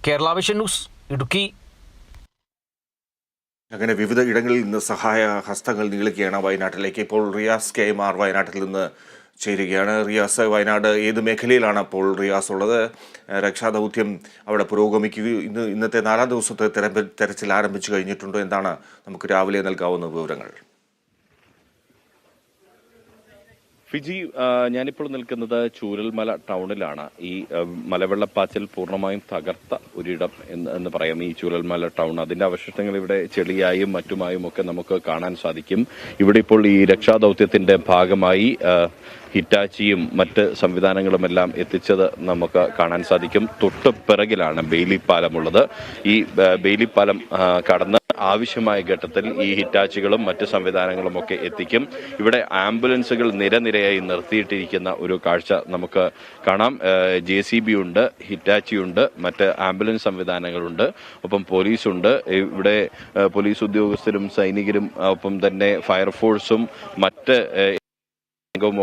Kerala vision news, Idukki. അങ്ങനെ വിവിധ ഇടങ്ങളിൽ നിന്ന് സഹായ ഹസ്തങ്ങൾ നീളുകയാണ് വയനാട്ടിലേക്ക്. ഇപ്പോൾ റിയാസ് KMR വയനാട്ടിൽ നിന്ന് ചേരുകയാണ്. റിയാസ്, വയനാട് ഏത് മേഖലയിലാണ് അപ്പോൾ റിയാസ് ഉള്ളത്? രക്ഷാദൗത്യം അവിടെ ഇന്നത്തെ 4ാം ദിവസത്തെ തെരച്ചിൽ ആരംഭിച്ചു കഴിഞ്ഞിട്ടുണ്ടോ? എന്താണ് നമുക്ക് രാവിലെ നൽകാവുന്ന വിവരങ്ങൾ? ഫിജി, ഞാനിപ്പോൾ നിൽക്കുന്നത് ചൂരൽമല ടൗണിലാണ്. ഈ മലവെള്ളപ്പാച്ചിൽ പൂർണ്ണമായും തകർത്ത ഒരിടം എന്ന് പറയാം ഈ ചൂരൽമല ടൗൺ. അതിന്റെ അവശിഷ്ടങ്ങൾ ഇവിടെ ചെളിയായും മറ്റുമായും ഒക്കെ നമുക്ക് കാണാൻ സാധിക്കും. ഇവിടെ ഇപ്പോൾ ഈ രക്ഷാദൌത്യത്തിന്റെ ഭാഗമായി ഹിറ്റാച്ചിയും മറ്റ് സംവിധാനങ്ങളുമെല്ലാം എത്തിച്ചത് നമുക്ക് കാണാൻ സാധിക്കും. തൊട്ട് പിറകിലാണ് ബെയിലി പാലമുള്ളത്. ഈ ബെയിലി പാലം കടന്ന് ആവശ്യമായ ഘട്ടത്തിൽ ഈ ഹിറ്റാച്ചികളും മറ്റ് സംവിധാനങ്ങളും ഒക്കെ എത്തിക്കും. ഇവിടെ ആംബുലൻസുകൾ നിരനിരയായി നിർത്തിയിട്ടിരിക്കുന്ന ഒരു കാഴ്ച നമുക്ക് കാണാം. JCB ഉണ്ട്, ഹിറ്റാച്ചി ഉണ്ട്, മറ്റ് ആംബുലൻസ് സംവിധാനങ്ങളുണ്ട്, ഒപ്പം പോലീസുണ്ട്. ഇവിടെ പോലീസ് ഉദ്യോഗസ്ഥരും സൈനികരും ഒപ്പം തന്നെ ഫയർഫോഴ്സും മറ്റ്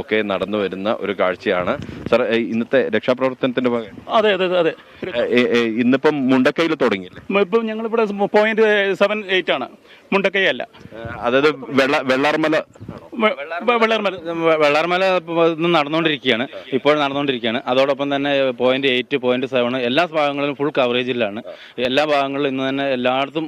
ഒക്കെ നടന്നു വരുന്ന ഒരു കാഴ്ചയാണ്. സാർ, ഇന്നത്തെ രക്ഷാപ്രവർത്തനത്തിന്റെ ഭാഗം? അതെ അതെ അതെ. ഇന്നിപ്പം മുണ്ടക്കയിൽ തുടങ്ങിയില്ലേ? ഇപ്പം ഞങ്ങളിവിടെ .78 ആണ്, മുണ്ടക്കൈ അല്ല. അതായത് വെള്ളാർമല നടന്നുകൊണ്ടിരിക്കുകയാണ്, ഇപ്പോൾ നടന്നുകൊണ്ടിരിക്കുകയാണ്. അതോടൊപ്പം തന്നെ .8, .7 എല്ലാ ഭാഗങ്ങളിലും ഫുൾ കവറേജിലാണ്. എല്ലാ ഭാഗങ്ങളിലും ഇന്ന് തന്നെ എല്ലായിടത്തും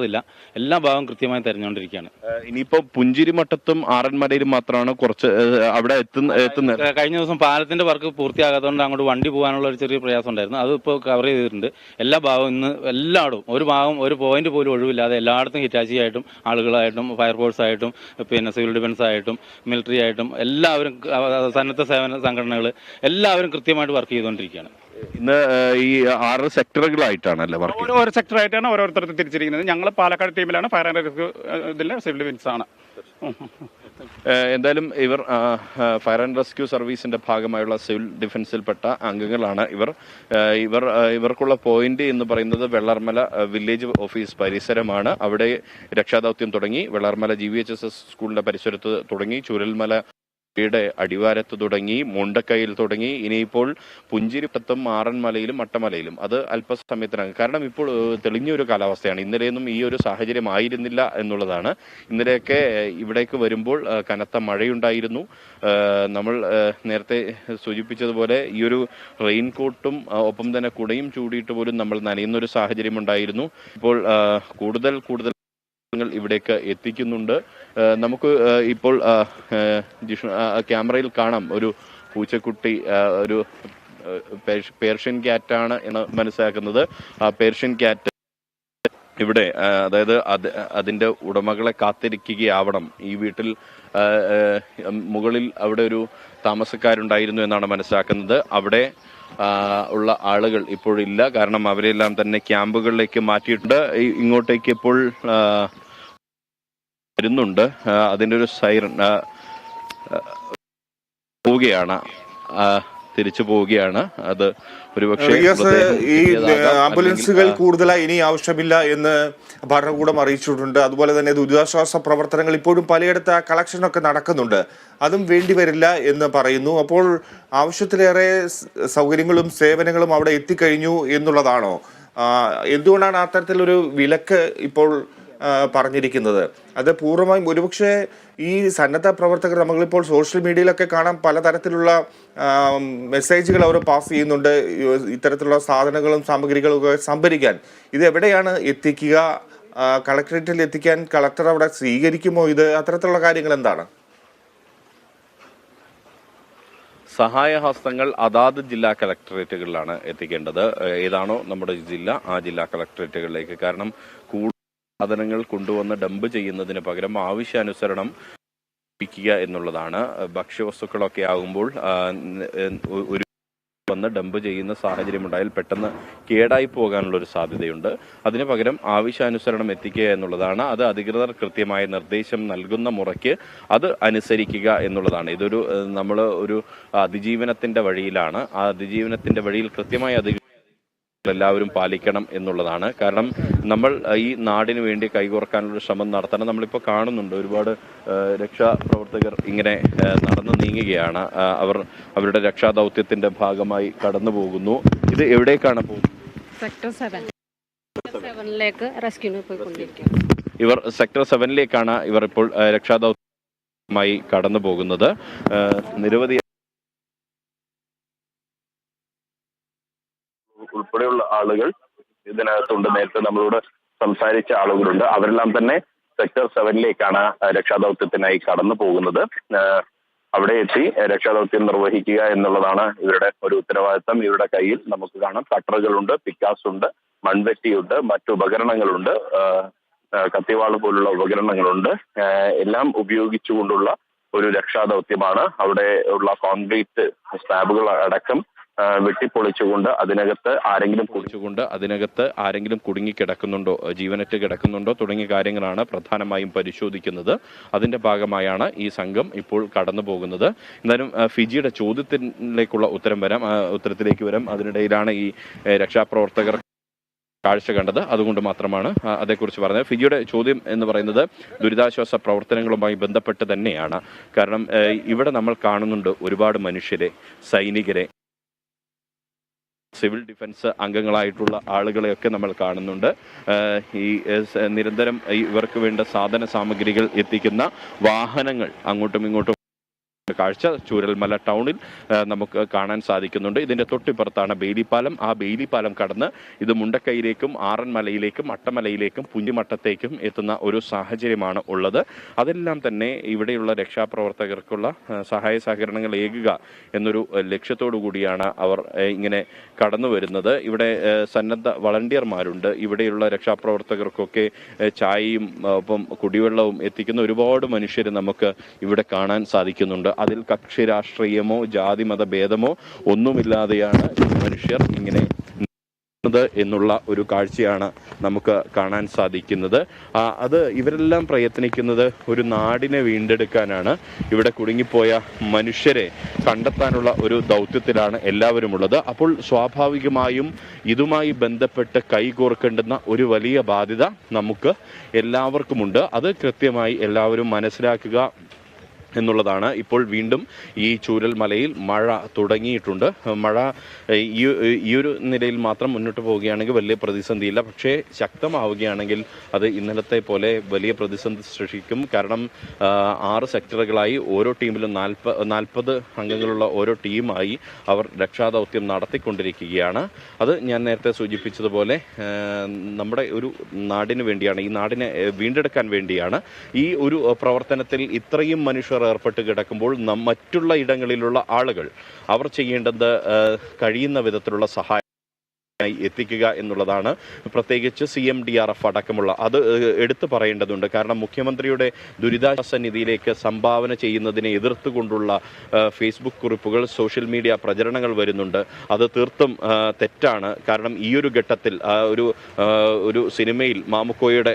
ില്ല എല്ലാ ഭാഗവും കൃത്യമായി തെരഞ്ഞുകൊണ്ടിരിക്കുകയാണ്. ഇനിയിപ്പോ പുഞ്ചിരിമട്ടത്തും ആറന്മലയിലും മാത്രമാണ് കുറച്ച് അവിടെ എത്തുന്നത്. കഴിഞ്ഞ ദിവസം പാലത്തിന്റെ വർക്ക് പൂർത്തിയാകാത്തതുകൊണ്ട് അങ്ങോട്ട് വണ്ടി പോകാനുള്ള ഒരു ചെറിയ പ്രയാസം ഉണ്ടായിരുന്നു. അത് ഇപ്പോൾ കവർ ചെയ്തിട്ടുണ്ട്. എല്ലാ ഭാഗവും ഇന്ന് എല്ലായിടും ഒരു ഭാഗം ഒരു പോയിന്റ് പോലും ഒഴിവില്ലാതെ എല്ലായിടത്തും ഹിറ്റാച്ചി ആയിട്ടും ആളുകളായിട്ടും ഫയർഫോഴ്സ് ആയിട്ടും പിന്നെ സിവിൽ ഡിഫൻസ് ആയിട്ടും മിലിറ്ററി ആയിട്ടും എല്ലാവരും സന്നദ്ധ സേവന സംഘടനകൾ എല്ലാവരും കൃത്യമായിട്ട് വർക്ക് ചെയ്തുകൊണ്ടിരിക്കുകയാണ്. ഇന്ന് ഈ 6 സെക്ടറുകളായിട്ടാണല്ലേ വർക്ക്? ഓരോ സെക്ടറായിട്ടാണ് ഓരോരുത്തർക്ക് തിരിച്ചിരിക്കുന്നത്. ഞങ്ങൾ പാലക്കാട് ടീമിലാണ്, ഫയർ ആൻഡ് റെസ്ക്യൂ ഇതിലെ സിവിൽ ഡിഫൻസ് ആണ്. എന്തായാലും ഇവർ ഫയർ ആൻഡ് റെസ്ക്യൂ സർവീസിന്റെ ഭാഗമായുള്ള സിവിൽ ഡിഫൻസിൽപ്പെട്ട അംഗങ്ങളാണ്. ഇവർക്കുള്ള പോയിന്റ് എന്ന് പറയുന്നത് വെള്ളാർമല വില്ലേജ് ഓഫീസ് പരിസരമാണ്. അവിടെ രക്ഷാദൌത്യം തുടങ്ങി. വെള്ളാർമല GVHSS സ്കൂളിന്റെ പരിസരത്ത് തുടങ്ങി, ചൂരൽമല യുടെ അടിവാരത്ത് തുടങ്ങി, മുണ്ടക്കയിൽ തുടങ്ങി, ഇനിയിപ്പോൾ പുഞ്ചിരിപ്പത്തും ആറന്മലയിലും മട്ടമലയിലും. അത് അല്പസമയത്തിനകം, കാരണം ഇപ്പോൾ തെളിഞ്ഞൊരു കാലാവസ്ഥയാണ്. ഇന്നലെയൊന്നും ഈ ഒരു സാഹചര്യം ആയിരുന്നില്ല എന്നുള്ളതാണ്. ഇന്നലെയൊക്കെ ഇവിടേക്ക് വരുമ്പോൾ കനത്ത മഴയുണ്ടായിരുന്നു. നമ്മൾ നേരത്തെ സൂചിപ്പിച്ചതുപോലെ ഈ ഒരു റെയിൻകോട്ടും ഒപ്പം തന്നെ കുടയും ചൂടിയിട്ട് പോലും നമ്മൾ നനയുന്ന ഒരു സാഹചര്യം ഉണ്ടായിരുന്നു. ഇപ്പോൾ കൂടുതൽ ഇവിടേക്ക് എത്തിക്കുന്നുണ്ട്. നമുക്ക് ഇപ്പോൾ ക്യാമറയിൽ കാണാം ഒരു പൂച്ചക്കുട്ടി, ഒരു പേർഷ്യൻ ക്യാറ്റാണ് എന്ന് മനസ്സിലാക്കുന്നത്. ആ പേർഷ്യൻ ക്യാറ്റ് ഇവിടെ, അതായത് അതിന്റെ ഉടമകളെ കാത്തിരിക്കുകയാവണം. ഈ വീട്ടിൽ മുകളിൽ അവിടെ ഒരു താമസക്കാരുണ്ടായിരുന്നു എന്നാണ് മനസ്സിലാക്കുന്നത്. അവിടെ ഉള്ള ആളുകൾ ഇപ്പോഴില്ല, കാരണം അവരെല്ലാം തന്നെ ക്യാമ്പുകളിലേക്ക് മാറ്റിയിട്ടുണ്ട്. ഇങ്ങോട്ടേക്ക് ഇപ്പോൾ വരുന്നുണ്ട്. അതിൻ്റെ ഒരു സൈറൺ പോവുകയാണ്, തിരിച്ചു പോവുകയാണ്. അത് ഒരുപക്ഷെ ഈ ആംബുലൻസുകൾ കൂടുതലായി ഇനി ആവശ്യമില്ല എന്ന് ഭരണകൂടം അറിയിച്ചിട്ടുണ്ട്. അതുപോലെ തന്നെ ദുരിതാശ്വാസ പ്രവർത്തനങ്ങൾ ഇപ്പോഴും പലയിടത്ത് കളക്ഷനൊക്കെ നടക്കുന്നുണ്ട്, അതും വേണ്ടിവരില്ല എന്ന് പറയുന്നു. അപ്പോൾ ആവശ്യത്തിലേറെ സൗകര്യങ്ങളും സേവനങ്ങളും അവിടെ എത്തിക്കഴിഞ്ഞു എന്നുള്ളതാണോ? എന്തുകൊണ്ടാണ് അത്തരത്തിലൊരു വിലക്ക് ഇപ്പോൾ പറഞ്ഞിരിക്കുന്നത്? അത് പൂർണ്ണമായും ഒരുപക്ഷെ ഈ സന്നദ്ധ പ്രവർത്തകർ, നമ്മളിപ്പോൾ സോഷ്യൽ മീഡിയയിലൊക്കെ കാണാം, പലതരത്തിലുള്ള മെസ്സേജുകൾ അവർ പാസ് ചെയ്യുന്നുണ്ട് ഇത്തരത്തിലുള്ള സാധനങ്ങളും സാമഗ്രികളും ഒക്കെ സംഭരിക്കാൻ. ഇത് എവിടെയാണ് എത്തിക്കുക? കളക്ടറേറ്റിൽ എത്തിക്കാൻ കളക്ടർ അവിടെ സ്വീകരിക്കുമോ? ഇത് അത്തരത്തിലുള്ള കാര്യങ്ങൾ എന്താണ്? സഹായഹസ്തങ്ങൾ അതാത് ജില്ലാ കളക്ടറേറ്റുകളിലാണ് എത്തിക്കേണ്ടത്. ഏതാണോ നമ്മുടെ ജില്ല, ആ ജില്ലാ കളക്ടറേറ്റുകളിലേക്ക്. കാരണം സാധനങ്ങൾ കൊണ്ടുവന്ന് ഡംപ് ചെയ്യുന്നതിന് പകരം ആവശ്യാനുസരണം എന്നുള്ളതാണ്. ഭക്ഷ്യവസ്തുക്കളൊക്കെ ആകുമ്പോൾ ഒരു വന്ന് ഡംപ് ചെയ്യുന്ന സാഹചര്യം ഉണ്ടായാൽ പെട്ടെന്ന് കേടായി പോകാനുള്ള ഒരു സാധ്യതയുണ്ട്. അതിന് പകരം ആവശ്യാനുസരണം എത്തിക്കുക എന്നുള്ളതാണ്. അത് അധികൃതർ കൃത്യമായ നിർദ്ദേശം നൽകുന്ന മുറയ്ക്ക് അത് അനുസരിക്കുക എന്നുള്ളതാണ്. ഇതൊരു നമ്മൾ ഒരു അതിജീവനത്തിന്റെ വഴിയിലാണ്. ആ അതിജീവനത്തിന്റെ വഴിയിൽ കൃത്യമായ എല്ലാവരും പാലിക്കണം എന്നുള്ളതാണ്. കാരണം നമ്മൾ ഈ നാടിന് വേണ്ടി കൈകോർക്കാനുള്ള ശ്രമം നടത്തണം. നമ്മളിപ്പോൾ കാണുന്നുണ്ട് ഒരുപാട് രക്ഷാപ്രവർത്തകർ ഇങ്ങനെ നടന്നു നീങ്ങുകയാണ്. അവരുടെ രക്ഷാദൗത്യത്തിന്റെ ഭാഗമായി കടന്നു പോകുന്നു. ഇത് എവിടേക്കാണ് പോകുന്നത്? സെക്ടർ 7ലേക്ക് റെസ്ക്യൂവിന് പോയിക്കൊണ്ടിരിക്കുകയാണ്. ഇവർ സെക്ടർ 7ലേക്കാണ് ഇവർ ഇപ്പോൾ രക്ഷാദൗത്യമായി കടന്നു പോകുന്നത്. നിരവധി ഉൾപ്പെടെയുള്ള ആളുകൾ ഇതിനകത്തുണ്ട്. നേരത്തെ നമ്മളോട് സംസാരിച്ച ആളുകളുണ്ട്. അവരെല്ലാം തന്നെ സെക്ടർ 7ലേക്കാണ് രക്ഷാദൗത്യത്തിനായി കടന്നു പോകുന്നത്. അവിടെ എത്തി രക്ഷാദൗത്യം നിർവഹിക്കുക എന്നുള്ളതാണ് ഇവരുടെ ഒരു ഉത്തരവാദിത്തം. ഇവരുടെ കയ്യിൽ നമുക്ക് കാണാം കട്ടറുകളുണ്ട്, പിക്കാസ് ഉണ്ട്, മൺവെട്ടിയുണ്ട്, മറ്റു ഉപകരണങ്ങളുണ്ട്, കത്തിവാള് പോലുള്ള ഉപകരണങ്ങളുണ്ട്. എല്ലാം ഉപയോഗിച്ചുകൊണ്ടുള്ള ഒരു രക്ഷാദൗത്യമാണ്. അവിടെ ഉള്ള കോൺക്രീറ്റ് സ്ലാബുകൾ അടക്കം വെട്ടിപ്പൊളിച്ചുകൊണ്ട് അതിനകത്ത് ആരെങ്കിലും കുടുങ്ങിക്കിടക്കുന്നുണ്ടോ, ജീവനറ്റ് കിടക്കുന്നുണ്ടോ തുടങ്ങിയ കാര്യങ്ങളാണ് പ്രധാനമായും പരിശോധിക്കുന്നത്. അതിന്റെ ഭാഗമായാണ് ഈ സംഘം ഇപ്പോൾ കടന്നു പോകുന്നത്. എന്തായാലും ഫിജിയുടെ ചോദ്യത്തിലേക്കുള്ള ഉത്തരത്തിലേക്ക് വരാം. അതിനിടയിലാണ് ഈ രക്ഷാപ്രവർത്തകർ കാഴ്ച കണ്ടത്. അതുകൊണ്ട് മാത്രമാണ് അതേക്കുറിച്ച് പറഞ്ഞത്. ഫിജിയുടെ ചോദ്യം എന്ന് പറയുന്നത് ദുരിതാശ്വാസ പ്രവർത്തനങ്ങളുമായി ബന്ധപ്പെട്ട് തന്നെയാണ്. കാരണം ഇവിടെ നമ്മൾ കാണുന്നുണ്ട് ഒരുപാട് മനുഷ്യരെ, സൈനികരെ, സിവിൽ ഡിഫൻസ് അംഗങ്ങളായിട്ടുള്ള ആളുകളെയൊക്കെ നമ്മൾ കാണുന്നുണ്ട്. ഈ നിരന്തരം ഇവർക്ക് വേണ്ട സാധന സാമഗ്രികൾ എത്തിക്കുന്ന വാഹനങ്ങൾ അങ്ങോട്ടും ഇങ്ങോട്ടും കാഴ്ച ചൂരൽമല ടൗണിൽ നമുക്ക് കാണാൻ സാധിക്കുന്നുണ്ട്. ഇതിന്റെ തൊട്ടിപ്പുറത്താണ് ബെയിലിപ്പാലം. ആ ബെയിലിപ്പാലം കടന്ന് ഇത് മുണ്ടക്കൈയിലേക്കും ആറന്മലയിലേക്കും അട്ടമലയിലേക്കും പുഞ്ചിമട്ടത്തേക്കും എത്തുന്ന ഒരു സാഹചര്യമാണ് ഉള്ളത്. അതെല്ലാം തന്നെ ഇവിടെയുള്ള രക്ഷാപ്രവർത്തകർക്കുള്ള സഹായ സഹകരണങ്ങൾ ഏകുക എന്നൊരു ലക്ഷ്യത്തോടു കൂടിയാണ് അവർ ഇങ്ങനെ കടന്നു വരുന്നത്. ഇവിടെ സന്നദ്ധ വളണ്ടിയർമാരുണ്ട്. ഇവിടെയുള്ള രക്ഷാപ്രവർത്തകർക്കൊക്കെ ചായയും ഒപ്പം കുടിവെള്ളവും എത്തിക്കുന്ന ഒരുപാട് മനുഷ്യർ നമുക്ക് ഇവിടെ കാണാൻ സാധിക്കുന്നുണ്ട്. അതിൽ കക്ഷി രാഷ്ട്രീയമോ ജാതി മത ഭേദമോ ഒന്നുമില്ലാതെയാണ് മനുഷ്യർ ഇങ്ങനെ എന്നുള്ള ഒരു കാഴ്ചയാണ് നമുക്ക് കാണാൻ സാധിക്കുന്നത്. അത് ഇവരെല്ലാം പ്രയത്നിക്കുന്നത് ഒരു നാടിനെ വീണ്ടെടുക്കാനാണ്. ഇവിടെ കുടുങ്ങിപ്പോയ മനുഷ്യരെ കണ്ടെത്താനുള്ള ഒരു ദൗത്യത്തിലാണ് എല്ലാവരും ഉള്ളത്. അപ്പോൾ സ്വാഭാവികമായും ഇതുമായി ബന്ധപ്പെട്ട് കൈകോർക്കേണ്ടുന്ന ഒരു വലിയ ബാധ്യത നമുക്ക് എല്ലാവർക്കുമുണ്ട്. അത് കൃത്യമായി എല്ലാവരും മനസ്സിലാക്കുക എന്നുള്ളതാണ്. ഇപ്പോൾ വീണ്ടും ഈ ചൂരൽമലയിൽ മഴ തുടങ്ങിയിട്ടുണ്ട്. മഴ ഈ ഒരു നിലയിൽ മാത്രം മുന്നോട്ട് പോവുകയാണെങ്കിൽ വലിയ പ്രതിസന്ധിയില്ല. പക്ഷേ ശക്തമാവുകയാണെങ്കിൽ അത് ഇന്നലത്തെ പോലെ വലിയ പ്രതിസന്ധി സൃഷ്ടിക്കും. കാരണം 6 സെക്ടറുകളായി ഓരോ ടീമിലും 40 അംഗങ്ങളുള്ള ഓരോ ടീമായി അവർ രക്ഷാദൗത്യം നടത്തിക്കൊണ്ടിരിക്കുകയാണ്. അത് ഞാൻ നേരത്തെ സൂചിപ്പിച്ചതുപോലെ നമ്മുടെ ഒരു നാടിന് വേണ്ടിയാണ്, ഈ നാടിനെ വീണ്ടെടുക്കാൻ വേണ്ടിയാണ്. ഈ ഒരു പ്രവർത്തനത്തിൽ ഇത്രയും മനുഷ്യർ ഏർപ്പെട്ട് കിടക്കുമ്പോൾ മറ്റുള്ള ഇടങ്ങളിലുള്ള ആളുകൾ അവർ ചെയ്യേണ്ടത് കഴിയുന്ന വിധത്തിലുള്ള സഹായം എത്തിക്കുക എന്നുള്ളതാണ്. പ്രത്യേകിച്ച് CMDRF അടക്കമുള്ള അത് എടുത്തു പറയേണ്ടതുണ്ട്. കാരണം മുഖ്യമന്ത്രിയുടെ ദുരിതാശ്വാസ നിധിയിലേക്ക് സംഭാവന ചെയ്യുന്നതിനെ എതിർത്തുകൊണ്ടുള്ള ഫേസ്ബുക്ക് കുറിപ്പുകൾ, സോഷ്യൽ മീഡിയ പ്രചരണങ്ങൾ വരുന്നുണ്ട്. അത് തീർത്തും തെറ്റാണ്. കാരണം ഈ ഒരു ഘട്ടത്തിൽ ഒരു സിനിമയിൽ മാമുക്കോയുടെ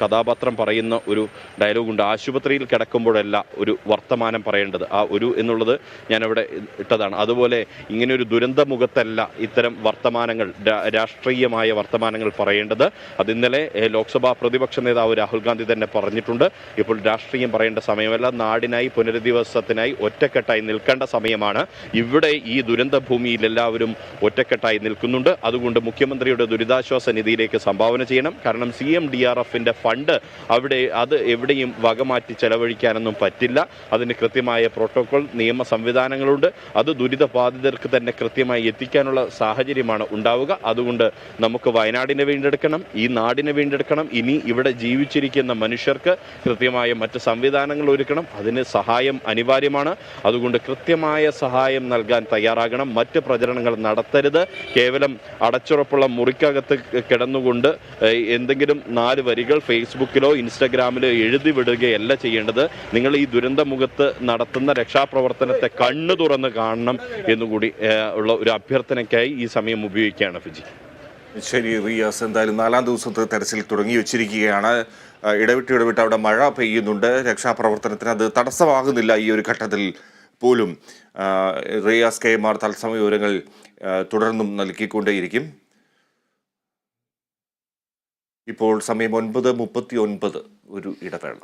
കഥാപാത്രം പറയുന്ന ഒരു ഡയലോഗുണ്ട്, ആശുപത്രിയിൽ കിടക്കുമ്പോഴല്ല ഒരു വർത്തമാനം പറയേണ്ടത്. ആ ഒരു എന്നുള്ളത് ഞാനവിടെ ഇട്ടതാണ്. അതുപോലെ ഇങ്ങനെയൊരു ദുരന്തമുഖത്തല്ല ഇത്തരം വർത്തമാനങ്ങൾ, രാഷ്ട്രീയമായ വർത്തമാനങ്ങൾ പറയേണ്ടത്. അത് ഇന്നലെ ലോക്സഭാ പ്രതിപക്ഷ നേതാവ് രാഹുൽ ഗാന്ധി തന്നെ പറഞ്ഞിട്ടുണ്ട്. ഇപ്പോൾ രാഷ്ട്രീയം പറയേണ്ട സമയമല്ല, നാടിനായി പുനരധിവാസത്തിനായി ഒറ്റക്കെട്ടായി നിൽക്കേണ്ട സമയമാണ്. ഇവിടെ ഈ ദുരന്ത ഭൂമിയിൽ എല്ലാവരും ഒറ്റക്കെട്ടായി നിൽക്കുന്നുണ്ട്. അതുകൊണ്ട് മുഖ്യമന്ത്രിയുടെ ദുരിതാശ്വാസ നിധിയിലേക്ക് സംഭാവന ചെയ്യണം. കാരണം CMDRFന്റെ ഫണ്ട് അത് എവിടെയും വകമാറ്റി ചെലവഴിക്കാനൊന്നും പറ്റില്ല. അതിന് കൃത്യമായ പ്രോട്ടോകോൾ, നിയമ സംവിധാനങ്ങളുണ്ട്. അത് ദുരിതബാധിതർക്ക് തന്നെ കൃത്യമായി എത്തിക്കാനുള്ള സാഹചര്യമാണ് ഉണ്ടാവുക. അതുകൊണ്ട് നമുക്ക് വയനാടിനെ വീണ്ടെടുക്കണം, ഈ നാടിനെ വീണ്ടെടുക്കണം. ഇനി ഇവിടെ ജീവിച്ചിരിക്കുന്ന മനുഷ്യർക്ക് കൃത്യമായ മറ്റ് സംവിധാനങ്ങൾ ഒരുക്കണം. അതിന് സഹായം അനിവാര്യമാണ്. അതുകൊണ്ട് കൃത്യമായ സഹായം നൽകാൻ തയ്യാറാകണം. മറ്റ് പ്രചരണങ്ങൾ നടത്തരുത്. കേവലം അടച്ചുറപ്പുള്ള മുറിക്കകത്ത് കിടന്നുകൊണ്ട് എന്തെങ്കിലും 4 വരികൾ ഫേസ്ബുക്കിലോ ഇൻസ്റ്റഗ്രാമിലോ എഴുതി വിടുകയല്ല ചെയ്യേണ്ടത്. നിങ്ങൾ ഈ ദുരന്തമുഖത്ത് നടത്തുന്ന രക്ഷാപ്രവർത്തനത്തെ കണ്ണു തുറന്ന് കാണണം എന്നുകൂടി ഉള്ള ഒരു അഭ്യർത്ഥനയ്ക്കായി ഈ സമയം ഉപയോഗിക്കുകയാണ് ഫിജി. ശരി റിയാസ്, എന്തായാലും 4ാം ദിവസത്തെ തെരച്ചിൽ തുടങ്ങി വെച്ചിരിക്കുകയാണ്. ഇടവിട്ട് അവിടെ മഴ പെയ്യുന്നുണ്ട്. രക്ഷാപ്രവർത്തനത്തിന് അത് തടസ്സമാകുന്നില്ല ഈ ഒരു ഘട്ടത്തിൽ പോലും. റിയാസ് KMR തത്സമയ വിവരങ്ങൾ തുടർന്നും നൽകിക്കൊണ്ടേയിരിക്കും. ഇപ്പോൾ സമയം 9:39, ഒരു ഇടവേള.